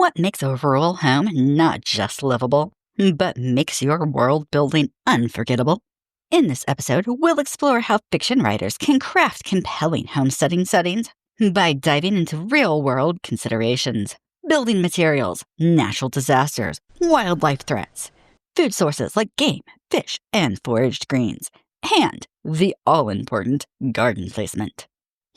What makes a rural home not just livable, but makes your world building unforgettable? In this episode, we'll explore how fiction writers can craft compelling homesteading settings by diving into real-world considerations, building materials, natural disasters, wildlife threats, food sources like game, fish, and foraged greens, and the all-important garden placement.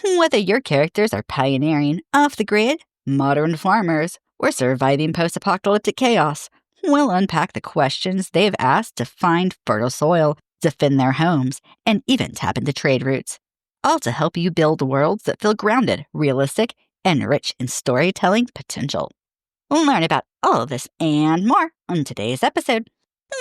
Whether your characters are pioneering off-the-grid, modern farmers, or surviving post-apocalyptic chaos, we'll unpack the questions they've asked to find fertile soil, defend their homes, and even tap into trade routes, all to help you build worlds that feel grounded, realistic, and rich in storytelling potential. We'll learn about all of this and more on today's episode.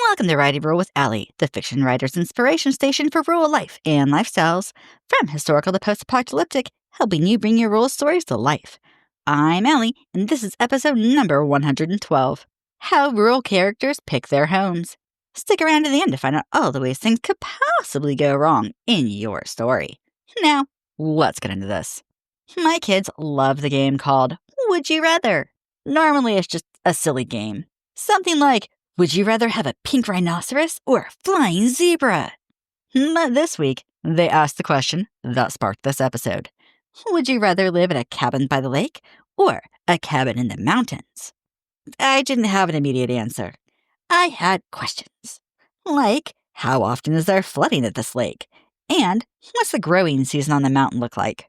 Welcome to Writing Rural with Allie, the fiction writer's inspiration station for rural life and lifestyles, from historical to post-apocalyptic, helping you bring your rural stories to life. I'm Allie, and this is episode number 112, How Rural Characters Pick Their Homes. Stick around to the end to find out all the ways things could possibly go wrong in your story. Now, let's get into this. My kids love the game called Would You Rather? Normally, it's just a silly game. Something like, would you rather have a pink rhinoceros or a flying zebra? But this week, they asked the question that sparked this episode. Would you rather live in a cabin by the lake or a cabin in the mountains? I didn't have an immediate answer. I had questions. Like, how often is there flooding at this lake? And what's the growing season on the mountain look like?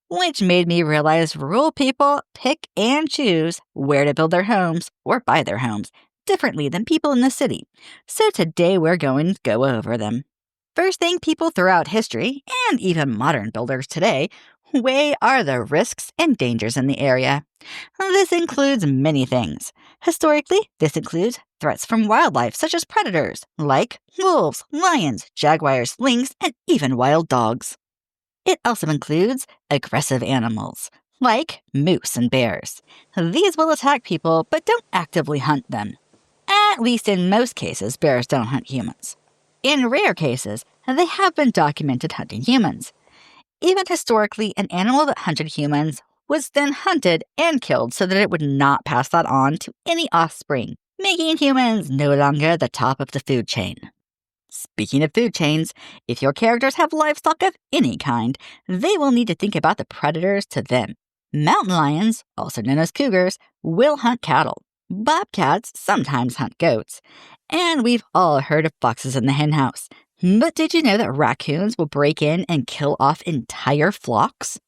Which made me realize rural people pick and choose where to build their homes or buy their homes differently than people in the city. So today we're going to go over them. First thing people throughout history, and even modern builders today, weigh are the risks and dangers in the area. This includes many things. Historically, this includes threats from wildlife such as predators like wolves, lions, jaguars, lynx, and even wild dogs. It also includes aggressive animals like moose and bears. These will attack people but don't actively hunt them. At least in most cases, bears don't hunt humans. In rare cases, they have been documented hunting humans. Even historically, an animal that hunted humans was then hunted and killed so that it would not pass that on to any offspring, making humans no longer the top of the food chain. Speaking of food chains, if your characters have livestock of any kind, they will need to think about the predators to them. Mountain lions, also known as cougars, will hunt cattle. Bobcats sometimes hunt goats. And we've all heard of foxes in the henhouse. But did you know that raccoons will break in and kill off entire flocks?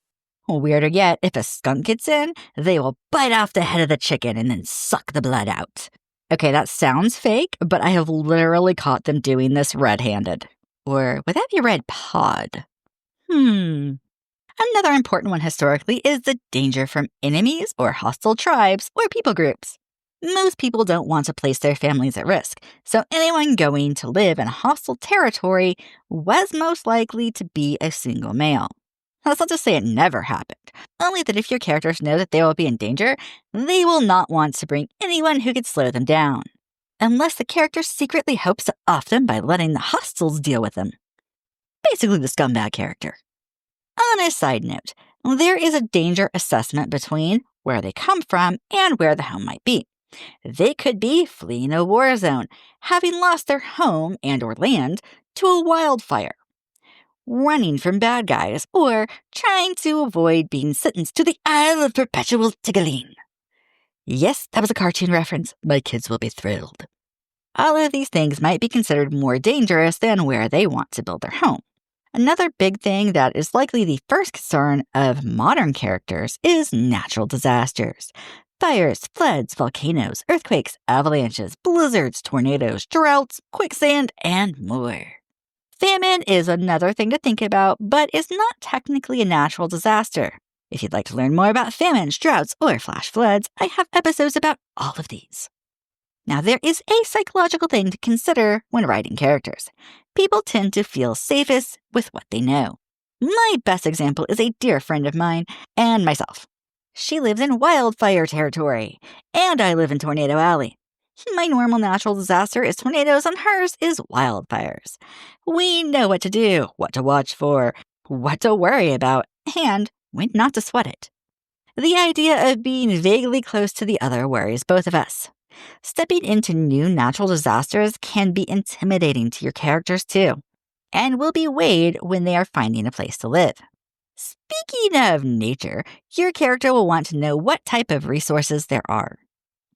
Weirder yet, if a skunk gets in, they will bite off the head of the chicken and then suck the blood out. Okay, that sounds fake, but I have literally caught them doing this red-handed. Or would that be red-pawed? Another important one historically is the danger from enemies or hostile tribes or people groups. Most people don't want to place their families at risk, so anyone going to live in hostile territory was most likely to be a single male. That's not to say it never happened, only that if your characters know that they will be in danger, they will not want to bring anyone who could slow them down, unless the character secretly hopes to off them by letting the hostiles deal with them. Basically the scumbag character. On a side note, there is a danger assessment between where they come from and where the home might be. They could be fleeing a war zone, having lost their home and or land to a wildfire, running from bad guys, or trying to avoid being sentenced to the Isle of Perpetual Tickling. Yes, that was a cartoon reference. My kids will be thrilled. All of these things might be considered more dangerous than where they want to build their home. Another big thing that is likely the first concern of modern characters is natural disasters. Fires, floods, volcanoes, earthquakes, avalanches, blizzards, tornadoes, droughts, quicksand, and more. Famine is another thing to think about, but is not technically a natural disaster. If you'd like to learn more about famines, droughts, or flash floods, I have episodes about all of these. Now, there is a psychological thing to consider when writing characters. People tend to feel safest with what they know. My best example is a dear friend of mine and myself. She lives in wildfire territory, and I live in Tornado Alley. My normal natural disaster is tornadoes, and hers is wildfires. We know what to do, what to watch for, what to worry about, and when not to sweat it. The idea of being vaguely close to the other worries both of us. Stepping into new natural disasters can be intimidating to your characters too, and will be weighed when they are finding a place to live. Speaking of nature, your character will want to know what type of resources there are.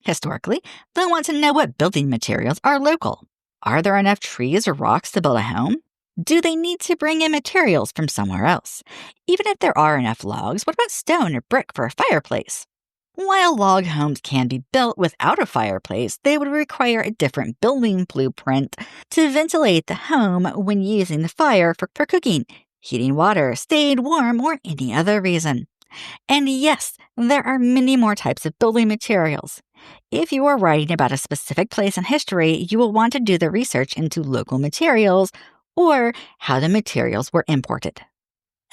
Historically, they'll want to know what building materials are local. Are there enough trees or rocks to build a home? Do they need to bring in materials from somewhere else? Even if there are enough logs, what about stone or brick for a fireplace? While log homes can be built without a fireplace, they would require a different building blueprint to ventilate the home when using the fire for cooking, heating water, staying warm, or any other reason. And yes, there are many more types of building materials. If you are writing about a specific place in history, you will want to do the research into local materials or how the materials were imported.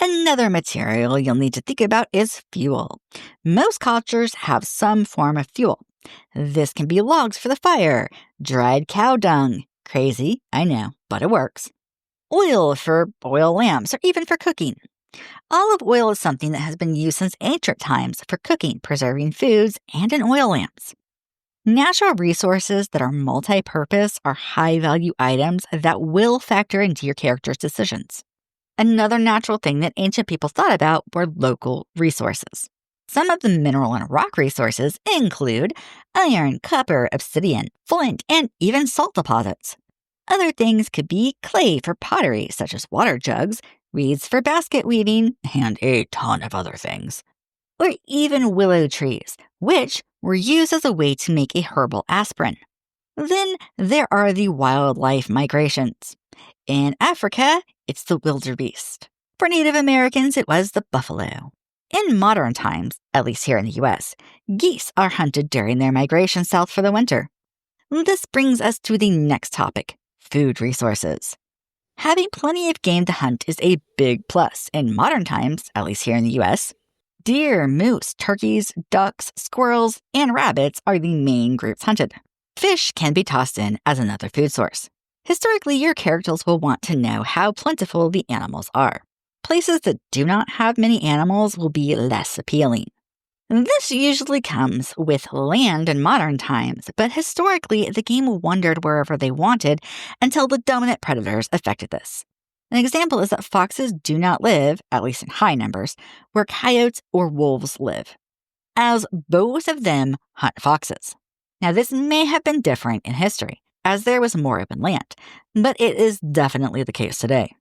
Another material you'll need to think about is fuel. Most cultures have some form of fuel. This can be logs for the fire, dried cow dung. Crazy, I know, but it works. Oil for oil lamps or even for cooking. Olive oil is something that has been used since ancient times for cooking, preserving foods, and in oil lamps. Natural resources that are multi-purpose are high-value items that will factor into your character's decisions. Another natural thing that ancient people thought about were local resources. Some of the mineral and rock resources include iron, copper, obsidian, flint, and even salt deposits. Other things could be clay for pottery, such as water jugs, reeds for basket weaving, and a ton of other things. Or even willow trees, which were used as a way to make a herbal aspirin. Then there are the wildlife migrations. In Africa, it's the wildebeest. For Native Americans, it was the buffalo. In modern times, at least here in the US, geese are hunted during their migration south for the winter. This brings us to the next topic, food resources. Having plenty of game to hunt is a big plus in modern times, at least here in the US. Deer, moose, turkeys, ducks, squirrels, and rabbits are the main groups hunted. Fish can be tossed in as another food source. Historically, your characters will want to know how plentiful the animals are. Places that do not have many animals will be less appealing. This usually comes with land in modern times, but historically, the game wandered wherever they wanted until the dominant predators affected this. An example is that foxes do not live, at least in high numbers, where coyotes or wolves live, as both of them hunt foxes. Now, this may have been different in history, as there was more open land, but it is definitely the case today.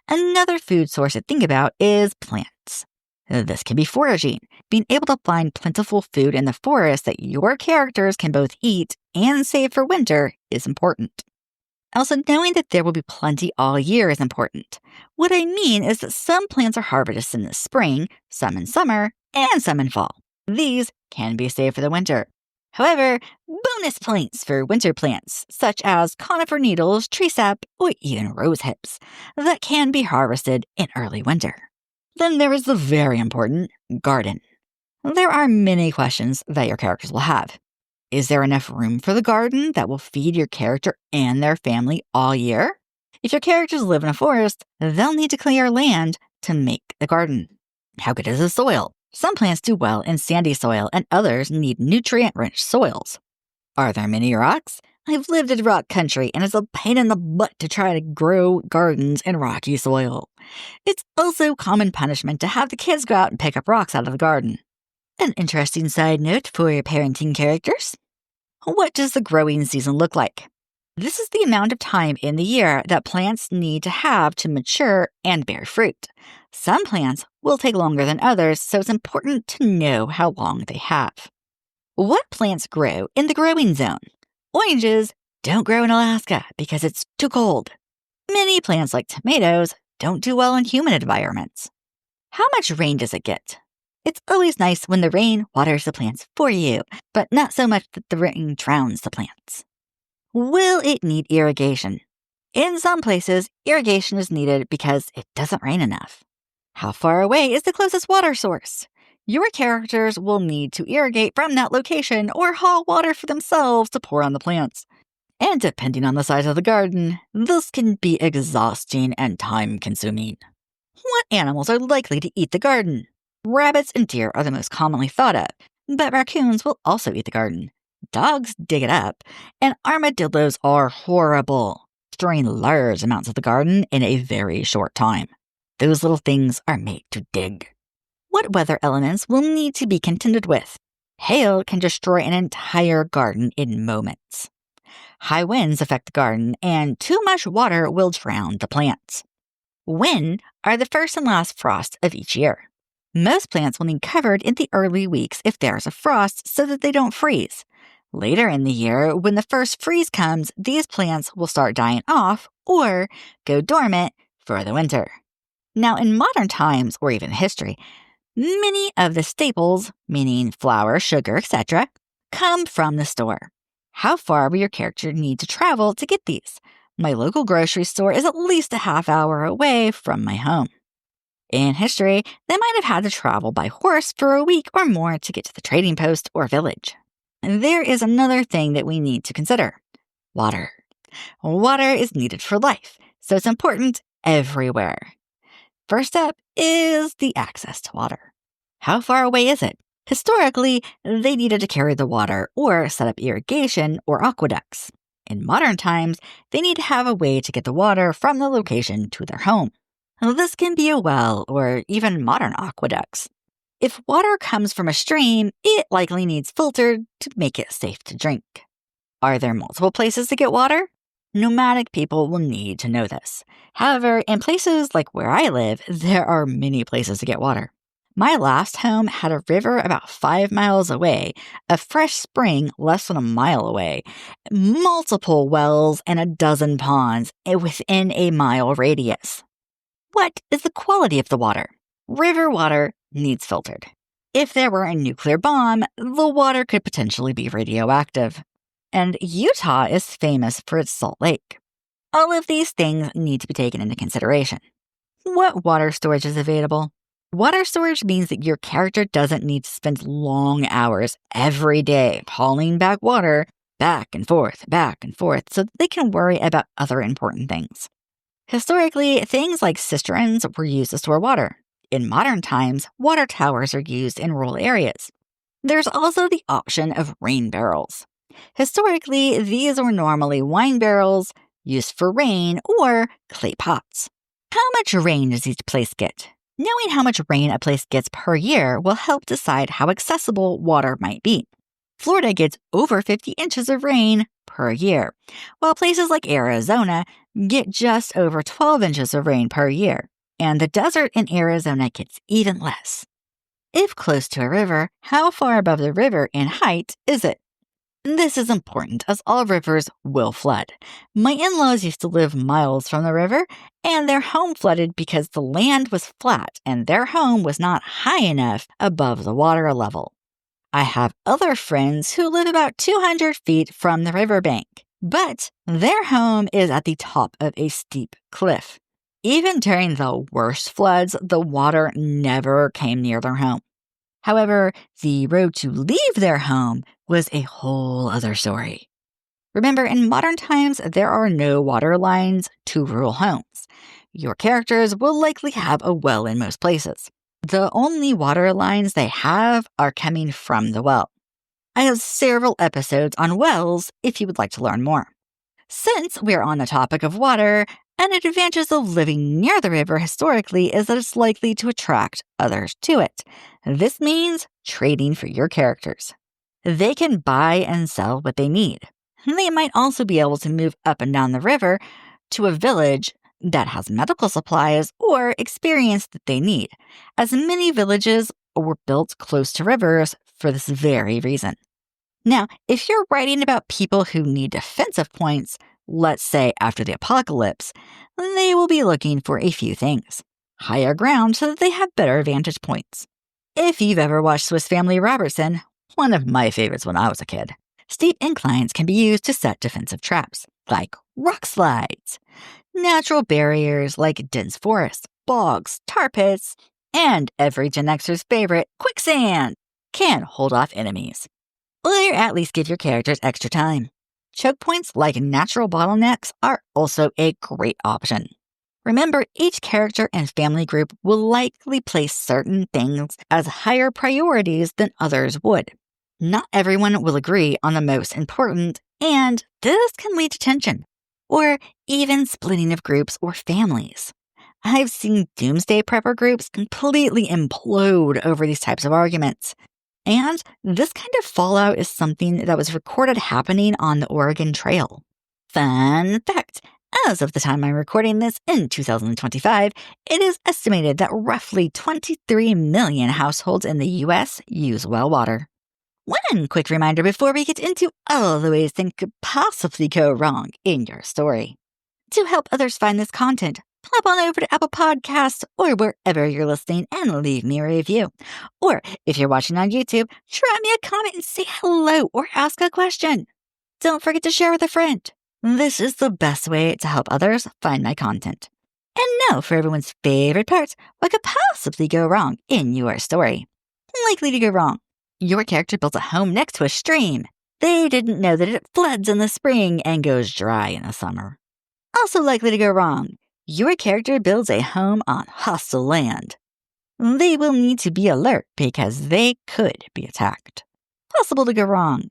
Another food source to think about is plants. This can be foraging. Being able to find plentiful food in the forest that your characters can both eat and save for winter is important. Also, knowing that there will be plenty all year is important. What I mean is that some plants are harvested in the spring, some in summer, and some in fall. These can be saved for the winter. However, bonus points for winter plants, such as conifer needles, tree sap, or even rose hips, that can be harvested in early winter. Then there is the very important garden. There are many questions that your characters will have. Is there enough room for the garden that will feed your character and their family all year? If your characters live in a forest, they'll need to clear land to make the garden. How good is the soil? Some plants do well in sandy soil and others need nutrient-rich soils. Are there many rocks? I've lived in rock country and it's a pain in the butt to try to grow gardens in rocky soil. It's also common punishment to have the kids go out and pick up rocks out of the garden. An interesting side note for your parenting characters. What does the growing season look like? This is the amount of time in the year that plants need to have to mature and bear fruit. Some plants will take longer than others, so it's important to know how long they have. What plants grow in the growing zone? Oranges don't grow in Alaska because it's too cold. Many plants like tomatoes don't do well in humid environments. How much rain does it get? It's always nice when the rain waters the plants for you, but not so much that the rain drowns the plants. Will it need irrigation? In some places, irrigation is needed because it doesn't rain enough. How far away is the closest water source? Your characters will need to irrigate from that location or haul water for themselves to pour on the plants. And depending on the size of the garden, this can be exhausting and time-consuming. What animals are likely to eat the garden? Rabbits and deer are the most commonly thought of, but raccoons will also eat the garden. Dogs dig it up, and armadillos are horrible, destroying large amounts of the garden in a very short time. Those little things are made to dig. What weather elements will need to be contended with? Hail can destroy an entire garden in moments. High winds affect the garden, and too much water will drown the plants. When are the first and last frosts of each year? Most plants will need covered in the early weeks if there's a frost so that they don't freeze. Later in the year, when the first freeze comes, these plants will start dying off or go dormant for the winter. Now, in modern times, or even history, many of the staples, meaning flour, sugar, etc., come from the store. How far will your character need to travel to get these? My local grocery store is at least a half hour away from my home. In history, they might have had to travel by horse for a week or more to get to the trading post or village. There is another thing that we need to consider: water. Water is needed for life, so it's important everywhere. First up is the access to water. How far away is it? Historically, they needed to carry the water or set up irrigation or aqueducts. In modern times, they need to have a way to get the water from the location to their home. This can be a well or even modern aqueducts. If water comes from a stream, it likely needs filtered to make it safe to drink. Are there multiple places to get water? Nomadic people will need to know this. However, in places like where I live, there are many places to get water. My last home had a river about 5 miles away, a fresh spring less than a mile away, multiple wells, and a dozen ponds within a mile radius. What is the quality of the water? River water needs filtered. If there were a nuclear bomb, the water could potentially be radioactive. And Utah is famous for its Salt Lake. All of these things need to be taken into consideration. What water storage is available? Water storage means that your character doesn't need to spend long hours every day hauling back water back and forth, so that they can worry about other important things. Historically, things like cisterns were used to store water. In modern times, water towers are used in rural areas. There's also the option of rain barrels. Historically, these were normally wine barrels used for rain or clay pots. How much rain does each place get? Knowing how much rain a place gets per year will help decide how accessible water might be. Florida gets over 50 inches of rain per year, while places like Arizona get just over 12 inches of rain per year, and the desert in Arizona gets even less. If close to a river, how far above the river in height is it? This is important as all rivers will flood. My in-laws used to live miles from the river, and their home flooded because the land was flat and their home was not high enough above the water level. I have other friends who live about 200 feet from the riverbank, but their home is at the top of a steep cliff. Even during the worst floods, the water never came near their home. However, the road to leave their home was a whole other story. Remember, in modern times, there are no water lines to rural homes. Your characters will likely have a well in most places. The only water lines they have are coming from the well. I have several episodes on wells if you would like to learn more. Since we're on the topic of water, an advantage of living near the river historically is that it's likely to attract others to it. This means trading for your characters. They can buy and sell what they need. They might also be able to move up and down the river to a village that has medical supplies or experience that they need, as many villages were built close to rivers for this very reason. Now, if you're writing about people who need defensive points, let's say after the apocalypse, they will be looking for a few things. Higher ground so that they have better vantage points. If you've ever watched Swiss Family Robertson, one of my favorites when I was a kid, steep inclines can be used to set defensive traps, like rock slides. Natural barriers like dense forests, bogs, tar pits, and every Gen Xer's favorite, quicksand, can hold off enemies. Or at least give your characters extra time. Choke points like natural bottlenecks are also a great option. Remember, each character and family group will likely place certain things as higher priorities than others would. Not everyone will agree on the most important, and this can lead to tension, or even splitting of groups or families. I've seen doomsday prepper groups completely implode over these types of arguments. And this kind of fallout is something that was recorded happening on the Oregon Trail. Fun fact, as of the time I'm recording this in 2025, it is estimated that roughly 23 million households in the U.S. use well water. One quick reminder before we get into all the ways things could possibly go wrong in your story. To help others find this content, plop on over to Apple Podcasts or wherever you're listening and leave me a review. Or if you're watching on YouTube, drop me a comment and say hello or ask a question. Don't forget to share with a friend. This is the best way to help others find my content. And now for everyone's favorite part, what could possibly go wrong in your story? Likely to go wrong. Your character built a home next to a stream. They didn't know that it floods in the spring and goes dry in the summer. Also likely to go wrong. Your character builds a home on hostile land. They will need to be alert because they could be attacked. Possible to go wrong.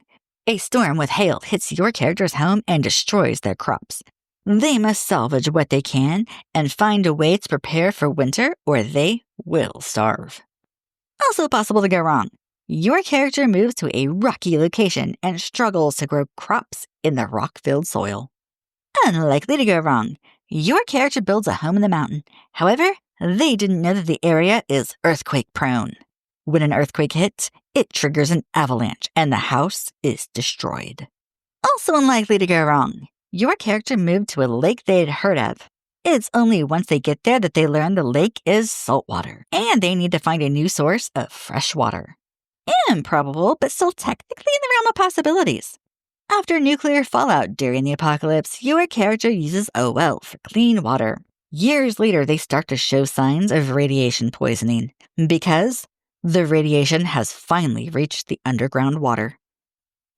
A storm with hail hits your character's home and destroys their crops. They must salvage what they can and find a way to prepare for winter or they will starve. Also possible to go wrong. Your character moves to a rocky location and struggles to grow crops in the rock-filled soil. Unlikely to go wrong. Your character builds a home in the mountain. However, they didn't know that the area is earthquake-prone. When an earthquake hits, it triggers an avalanche and the house is destroyed. Also unlikely to go wrong. Your character moved to a lake they'd heard of. It's only once they get there that they learn the lake is saltwater, and they need to find a new source of fresh water. Improbable, but still technically in the realm of possibilities. After nuclear fallout during the apocalypse, your character uses a well for clean water. Years later, they start to show signs of radiation poisoning because the radiation has finally reached the underground water.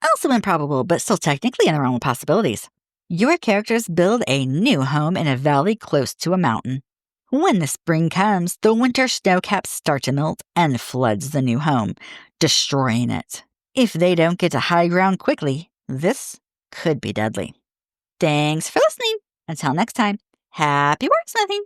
Also improbable, but still technically in the realm of possibilities. Your characters build a new home in a valley close to a mountain. When the spring comes, the winter snowcaps start to melt and floods the new home, destroying it. If they don't get to high ground quickly, this could be deadly. Thanks for listening. Until next time, happy wordsmithing!